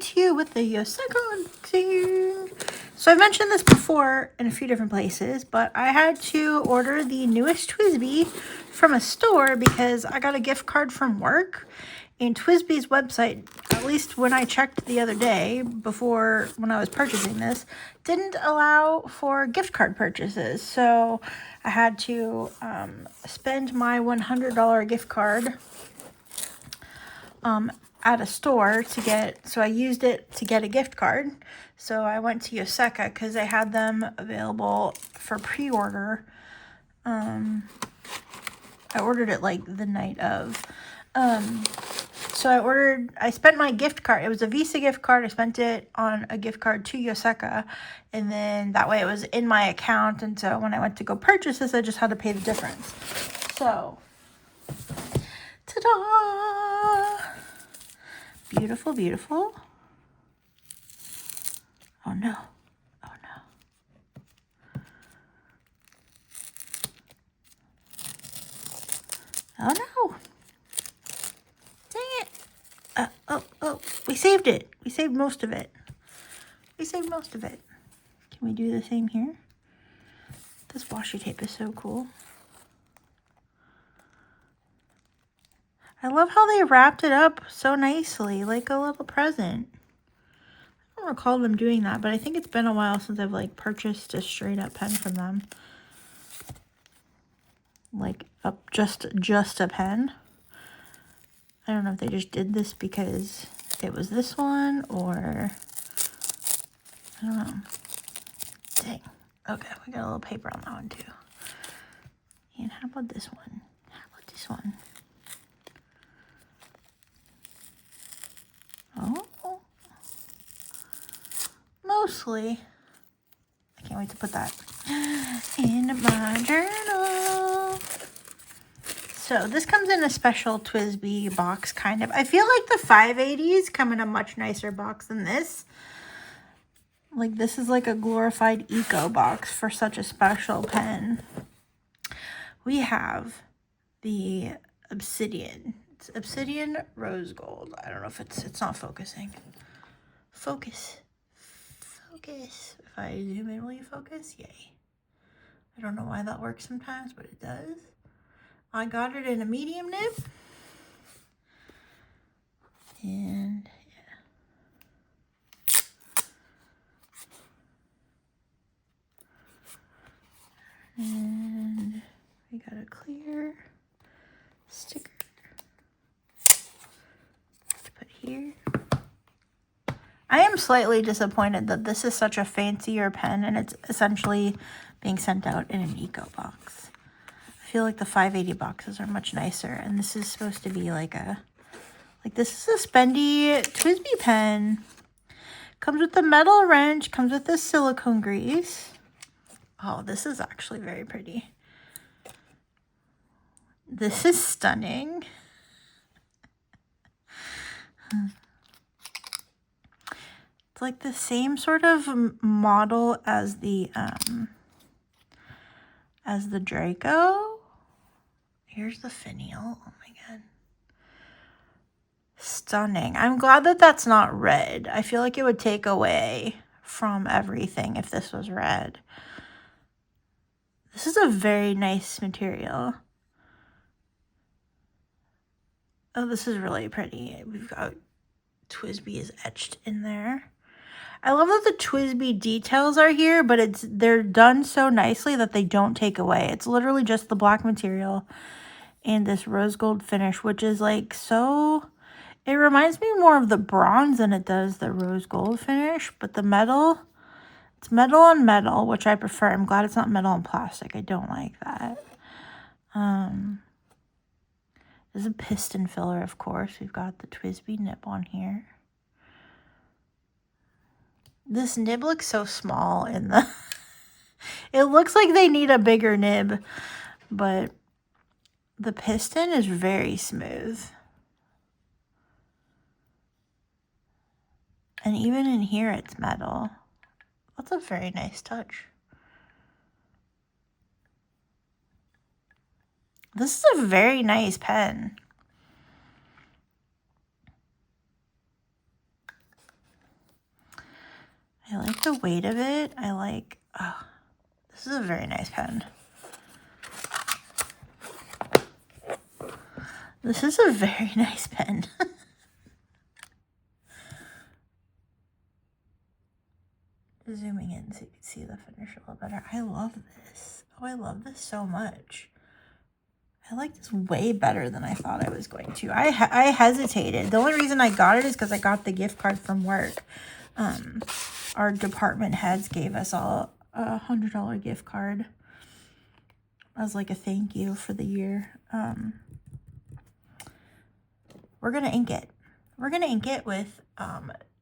to you with the Yoseka unboxing. So I've mentioned this before in a few different places, but I had to order the newest TWSBI from a store because I got a gift card from work. And TWSBI's website, at least when I checked the other day before when I was purchasing this, didn't allow for gift card purchases. So I had to spend my $100 gift card at a store to get, so I used it to get a gift card. So I went to Yoseka because they had them available for pre-order. I ordered it like the night of. So I spent my gift card. It was a Visa gift card. I spent it on a gift card to Yoseka. And then that way it was in my account. And so when I went to go purchase this, I just had to pay the difference. So, ta-da! Beautiful, beautiful. Oh no. Oh no. Oh no. Dang it. Oh, we saved it. We saved most of it. Can we do the same here? This washi tape is so cool. I love how they wrapped it up so nicely, like a little present. I don't recall them doing that, but I think it's been a while since I've like purchased a straight up pen from them. Like just a pen. I don't know if they just did this because it was this one or I don't know. Dang. Okay, we got a little paper on that one too. And how about this one? Oh. Mostly. I can't wait to put that in my journal. So this comes in a special TWSBI box, kind of. I feel like the 580s come in a much nicer box than this. Like this is like a glorified eco box for such a special pen. We have the Obsidian. It's Obsidian Rose Gold. I don't know if it's not focusing. Focus. If I zoom in, will you focus? Yay. I don't know why that works sometimes, but it does. I got it in a medium nib. And yeah. And we got a clear sticker to put here. I am slightly disappointed that this is such a fancier pen and it's essentially being sent out in an eco box. I feel like the 580 boxes are much nicer, and this is supposed to be like this is a spendy TWSBI pen. Comes with the metal wrench, comes with this silicone grease. Oh, this is actually very pretty. This is stunning. It's like the same sort of model as the Draco. Here's the finial. Oh my god. Stunning. I'm glad that that's not red. I feel like it would take away from everything if this was red. This is a very nice material. Oh, this is really pretty. We've got TWSBI is etched in there. I love that the TWSBI details are here, but they're done so nicely that they don't take away. It's literally just the black material and this rose gold finish, which is like so... It reminds me more of the bronze than it does the rose gold finish, but the metal, it's metal on metal, which I prefer. I'm glad it's not metal on plastic. I don't like that. There's a piston filler, of course. We've got the TWSBI nib on here. This nib looks so small in the... It looks like they need a bigger nib, but the piston is very smooth. And even in here, it's metal. That's a very nice touch. This is a very nice pen. I like the weight of it. I like, oh, this is a very nice pen. This is a very nice pen. Zooming in so you can see the finish a little better. I love this. Oh, I love this so much. I like this way better than I thought I was going to. I hesitated. The only reason I got it is because I got the gift card from work. Our department heads gave us all a $100 gift card as like a thank you for the year. We're going to ink it. We're going to ink it with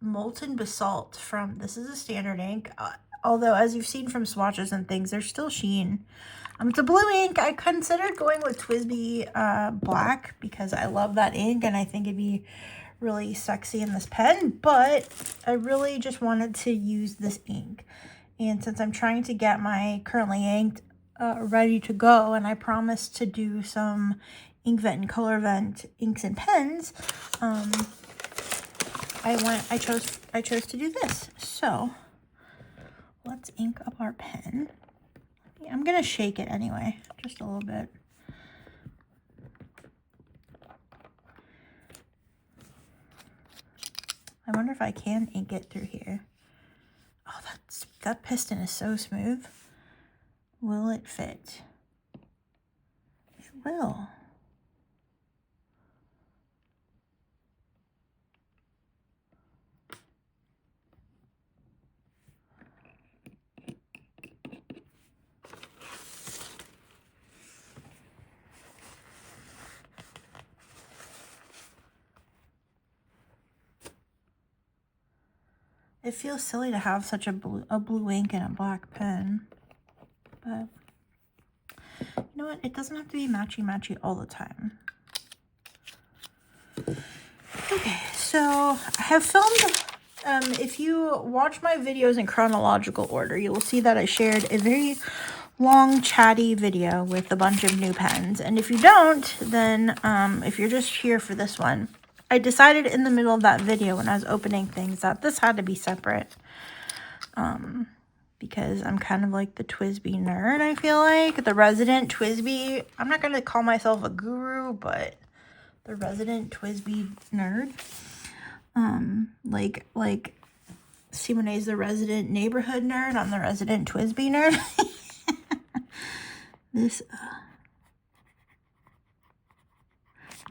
Molten Basalt from, this is a standard ink. Although, as you've seen from swatches and things, there's still sheen. It's a blue ink. I considered going with TWSBI Black because I love that ink and I think it'd be really sexy in this pen. But I really just wanted to use this ink. And since I'm trying to get my currently inked ready to go, and I promised to do some Inkvent and Colorvent inks and pens, I chose to do this. So let's ink up our pen. I'm gonna shake it anyway, just a little bit. I wonder if I can ink it through here. Oh, that piston is so smooth. Will it fit? It will. It feels silly to have such a blue ink and a black pen, but you know what? It doesn't have to be matchy-matchy all the time. Okay, so I have filmed, if you watch my videos in chronological order, you will see that I shared a very long, chatty video with a bunch of new pens. And if you don't, then if you're just here for this one, I decided in the middle of that video when I was opening things that this had to be separate. Because I'm kind of like the TWSBI nerd, I feel like. The resident TWSBI, I'm not going to call myself a guru, but the resident TWSBI nerd. Like Simone's the resident neighborhood nerd. I'm the resident TWSBI nerd. This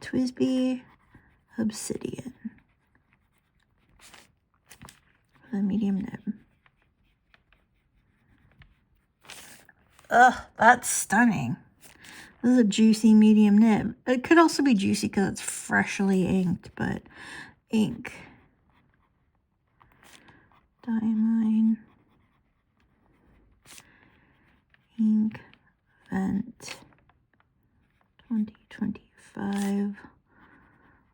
TWSBI Obsidian with a medium nib. Ugh, that's stunning. This is a juicy medium nib. It could also be juicy because it's freshly inked, but ink. Diamine Inkvent 2025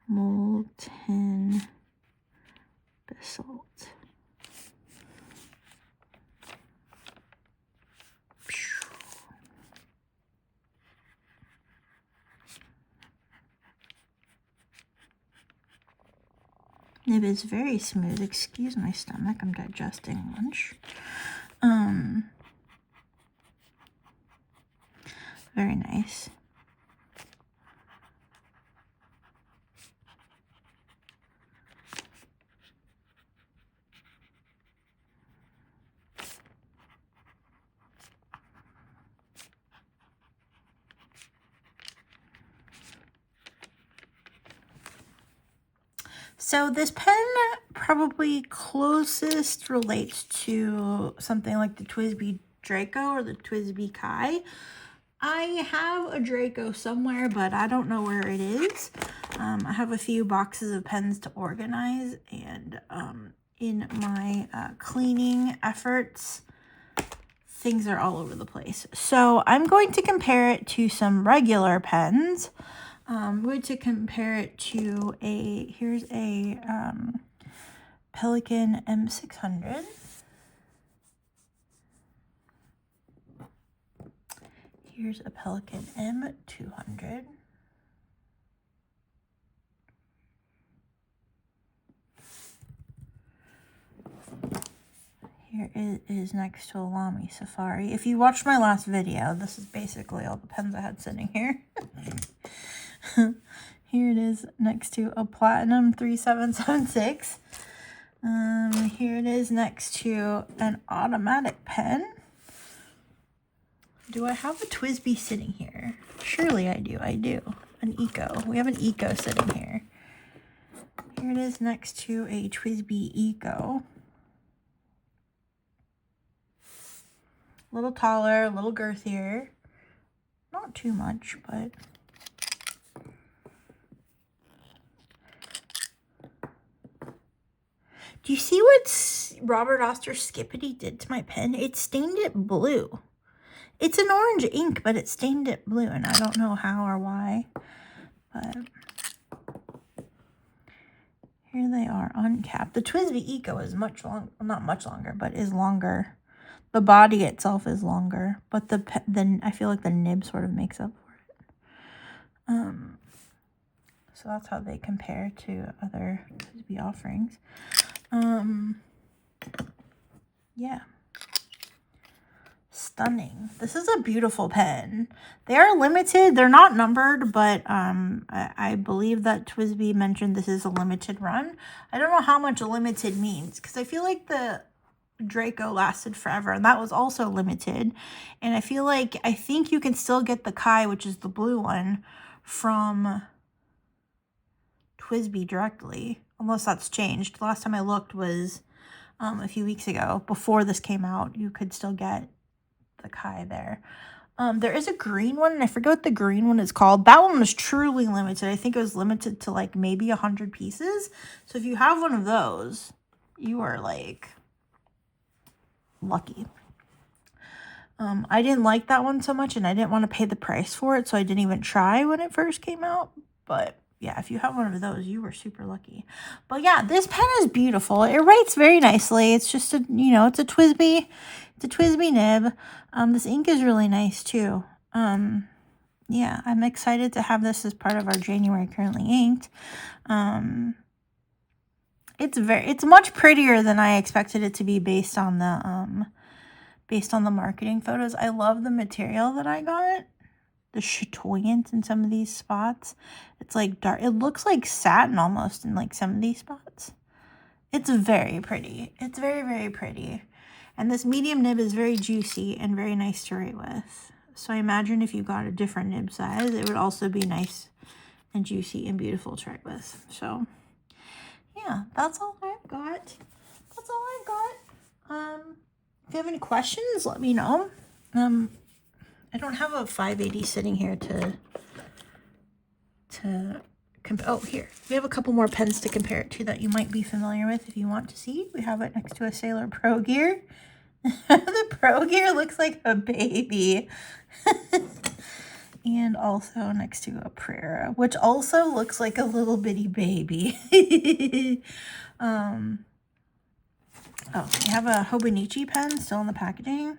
Molten Basalt. Nib is very smooth. Excuse my stomach. I'm digesting lunch. Very nice. So this pen probably closest relates to something like the TWSBI Draco or the TWSBI Kai. I have a Draco somewhere, but I don't know where it is. I have a few boxes of pens to organize, and in my cleaning efforts, things are all over the place. So I'm going to compare it to some regular pens. I'm going to compare it to here's a Pelikan M600. Here's a Pelikan M200. Here it is next to a Lamy Safari. If you watched my last video, this is basically all the pens I had sitting here. Here it is next to a Platinum 3776. Here it is next to an automatic pen. Do I have a TWSBI sitting here? Surely I do. I do. An Eco. We have an Eco sitting here. Here it is next to a TWSBI Eco. A little taller, a little girthier. Not too much, but... Do you see what Robert Oster Skippity did to my pen? It stained it blue. It's an orange ink, but it stained it blue, and I don't know how or why. But here they are, uncapped. The TWSBI Eco is much longer, well, not much longer, but is longer. The body itself is longer, but then I feel like the nib sort of makes up for it. So that's how they compare to other TWSBI offerings. Yeah. Stunning. This is a beautiful pen. They are limited. They're not numbered, but I believe that TWSBI mentioned this is a limited run. I don't know how much limited means, because I feel like the Draco lasted forever, and that was also limited. And I think you can still get the Kai, which is the blue one, from TWSBI directly, unless that's changed. The last time I looked was a few weeks ago. Before this came out, you could still get the Kai there. There is a green one, and I forget what the green one is called. That one was truly limited. I think it was limited to like maybe 100 pieces. So if you have one of those, you are like lucky. I didn't like that one so much, and I didn't want to pay the price for it, so I didn't even try when it first came out. But yeah, if you have one of those, you were super lucky. But yeah, this pen is beautiful. It writes very nicely. It's just a, it's a TWSBI. It's a TWSBI nib. This ink is really nice too. Yeah, I'm excited to have this as part of our January Currently Inked. It's much prettier than I expected it to be based on the marketing photos. I love the material that I got. The chatoyant in some of these spots. It's like dark. It looks like satin almost in like some of these spots. It's very pretty. It's very, very pretty. And this medium nib is very juicy and very nice to write with. So I imagine if you got a different nib size, it would also be nice and juicy and beautiful to write with. So yeah, that's all I've got. That's all I've got. If you have any questions, let me know. I don't have a 580 sitting here oh, here. We have a couple more pens to compare it to that you might be familiar with if you want to see. We have it next to a Sailor Pro Gear. The Pro Gear looks like a baby. And also next to a Prera, which also looks like a little bitty baby. Oh, we have a Hobonichi pen still in the packaging.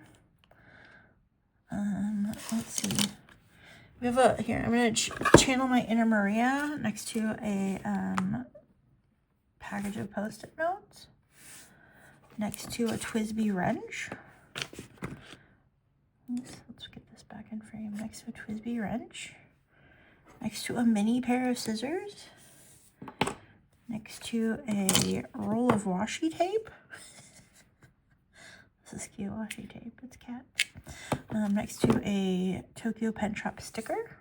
Let's see. We have here, I'm going to channel my inner Maria next to a package of Post-it notes. Next to a TWSBI wrench. Let's get this back in frame. Next to a TWSBI wrench. Next to a mini pair of scissors. Next to a roll of washi tape. This is cute washi tape. It's cat. Next to a Tokyo Pen Shop sticker.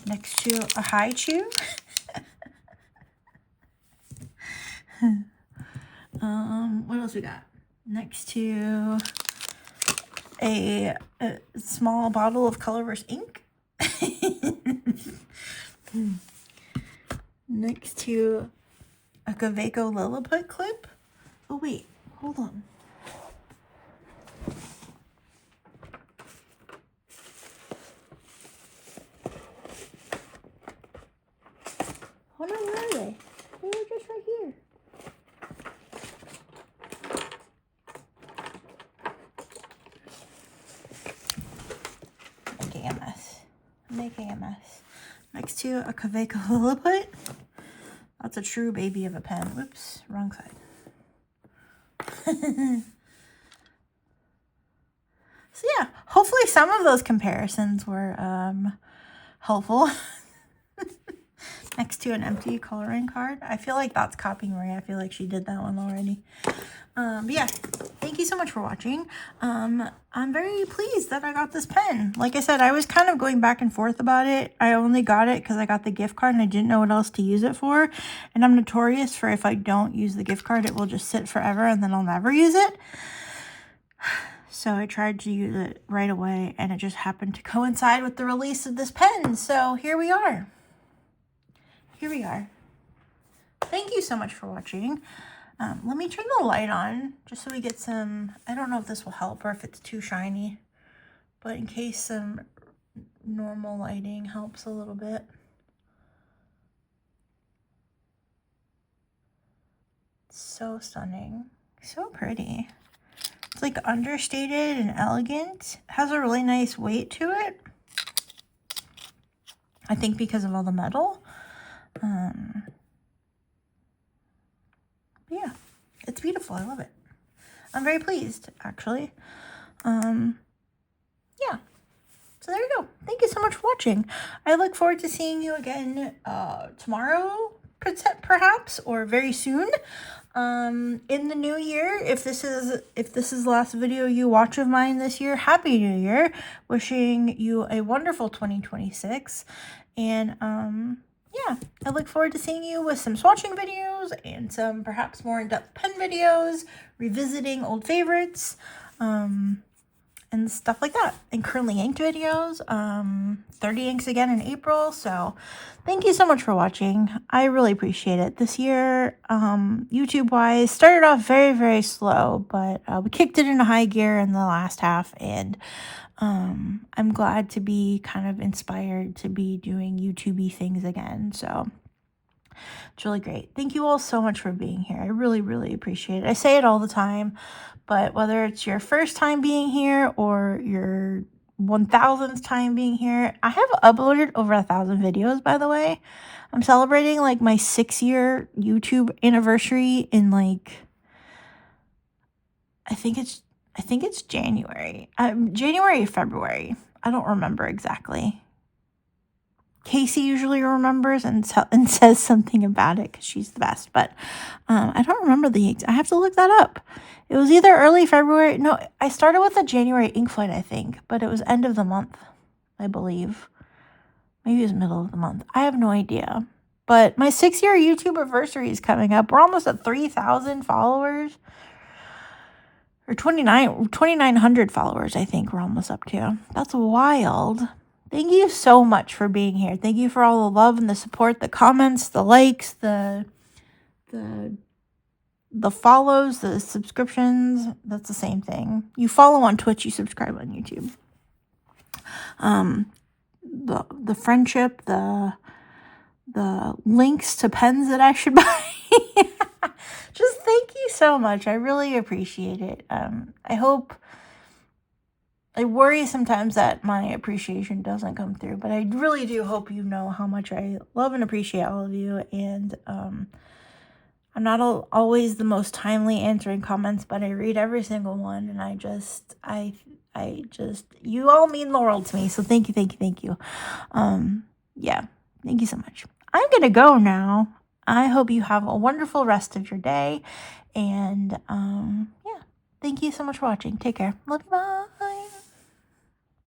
Next to a Haichu. What else we got? Next to a small bottle of Colorverse ink. Next to a Kaweco Lilliput clip. Oh wait, hold on. Hold on, where are they? They were just right here. Making a mess. Next to a Kaweco Lilliput. That's a true baby of a pen. Whoops, wrong side. So yeah, hopefully some of those comparisons were helpful. Next to an empty coloring card. I feel like that's copying Marie. I feel like she did that one already. But yeah, thank you so much for watching. I'm very pleased that I got this pen. Like I said, I was kind of going back and forth about it. I only got it because I got the gift card and I didn't know what else to use it for. And I'm notorious for if I don't use the gift card, it will just sit forever and then I'll never use it. So I tried to use it right away and it just happened to coincide with the release of this pen. So here we are. Here we are. Thank you so much for watching. Let me turn the light on just so we get some, I don't know if this will help or if it's too shiny, but in case some normal lighting helps a little bit. So stunning. So pretty. It's like understated and elegant. Has a really nice weight to it. I think because of all the metal. Yeah, it's beautiful. I love it. I'm very pleased, actually. Yeah. So there you go. Thank you so much for watching. I look forward to seeing you again tomorrow, perhaps, or very soon. In the new year, if this is the last video you watch of mine this year, Happy New Year. Wishing you a wonderful 2026. And yeah, I look forward to seeing you with some swatching videos and some perhaps more in-depth pen videos, revisiting old favorites, and stuff like that. And currently inked videos, 30 inks again in April. So thank you so much for watching. I really appreciate it. This year, YouTube wise, started off very, very slow, but we kicked it into high gear in the last half, and I'm glad to be kind of inspired to be doing YouTube-y things again. So it's really great. Thank you all so much for being here. I really, really appreciate it. I say it all the time, but whether it's your first time being here or your 1000th time being here, I have uploaded over 1,000 videos, by the way. I'm celebrating like my 6-year YouTube anniversary in like, I think it's January. January or February. I don't remember exactly. Casey usually remembers and says something about it because she's the best. But I don't remember I have to look that up. It was either early February. No, I started with a January ink flight, I think. But it was end of the month, I believe. Maybe it was middle of the month. I have no idea. But my 6-year YouTube anniversary is coming up. We're almost at 3,000 followers. Or 2,900 followers, I think we're almost up to. That's wild. Thank you so much for being here. Thank you for all the love and the support, the comments, the likes, the follows, the subscriptions. That's the same thing. You follow on Twitch, you subscribe on YouTube. The friendship, the links to pens that I should buy. Just thank you so much. I really appreciate it. I worry sometimes that my appreciation doesn't come through, but I really do hope you know how much I love and appreciate all of you. And I'm not always the most timely answering comments, but I read every single one, and I just you all mean the world to me. So thank you. Yeah, thank you so much. I'm gonna go now. I hope you have a wonderful rest of your day, and yeah, thank you so much for watching. Take care. Love you. Bye.